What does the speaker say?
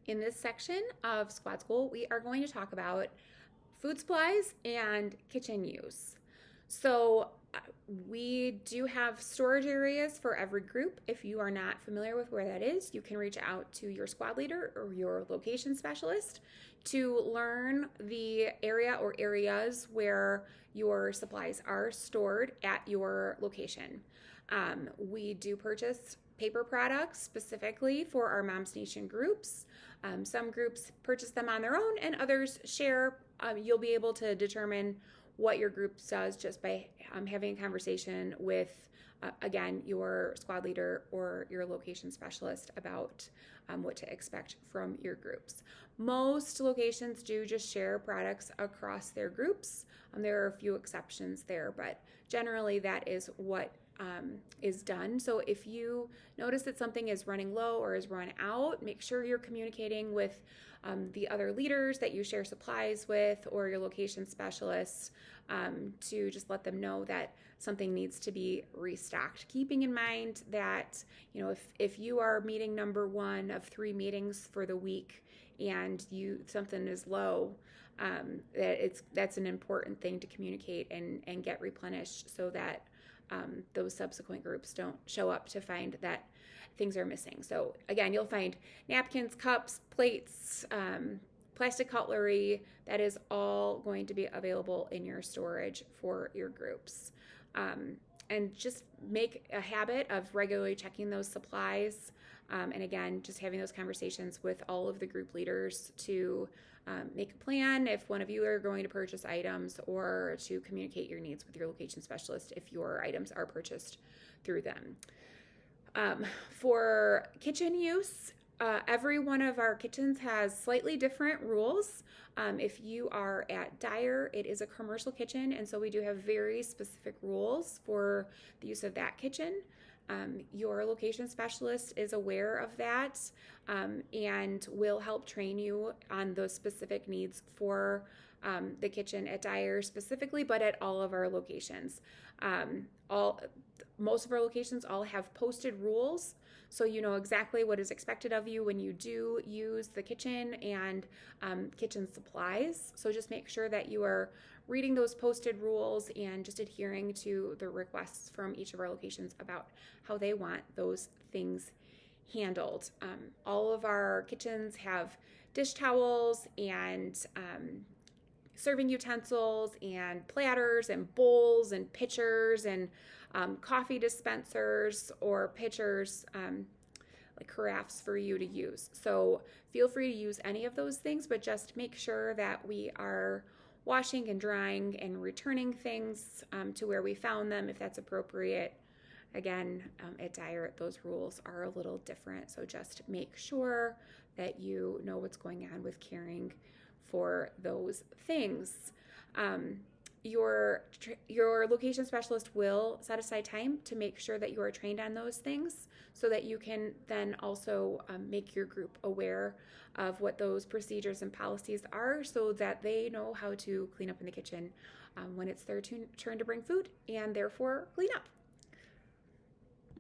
In this section of Squad School, we are going to talk about food supplies and kitchen use. So we do have storage areas for every group. If you are not familiar with where that is, you can reach out to your squad leader or your location specialist to learn the area or areas where your supplies are stored at your location. We do purchase paper products specifically for our Moms Nation groups. Some groups purchase them on their own and others share. You'll be able to determine what your group does just by having a conversation with, again, your squad leader or your location specialist about what to expect from your groups. Most locations do just share products across their groups. There are a few exceptions there, but generally that is what is done. So if you notice that something is running low or is run out, make sure you're communicating with the other leaders that you share supplies with or your location specialists to just let them know that something needs to be restocked. Keeping in mind that, you know, if you are meeting number 1 of 3 meetings for the week and something is low, that's an important thing to communicate and get replenished so that those subsequent groups don't show up to find that things are missing. So again, you'll find napkins, cups, plates, plastic cutlery. That is all going to be available in your storage for your groups. And just make a habit of regularly checking those supplies. And again, just having those conversations with all of the group leaders to make a plan if one of you are going to purchase items, or to communicate your needs with your location specialist if your items are purchased through them. For kitchen use, every one of our kitchens has slightly different rules. If you are at Dyer, it is a commercial kitchen, and so we do have very specific rules for the use of that kitchen. Your location specialist is aware of that and will help train you on those specific needs for the kitchen at Dyer specifically, but at all of our locations. Most of our locations all have posted rules, so you know exactly what is expected of you when you do use the kitchen and kitchen supplies. So just make sure that you are reading those posted rules and just adhering to the requests from each of our locations about how they want those things handled. All of our kitchens have dish towels and serving utensils and platters and bowls and pitchers and coffee dispensers or pitchers, like carafes for you to use. So feel free to use any of those things, but just make sure that we are washing and drying and returning things to where we found them if that's appropriate. Again, at Dyer, those rules are a little different, so just make sure that you know what's going on with caring for those things. Your location specialist will set aside time to make sure that you are trained on those things so that you can then also make your group aware of what those procedures and policies are so that they know how to clean up in the kitchen when it's their turn to bring food and therefore clean up.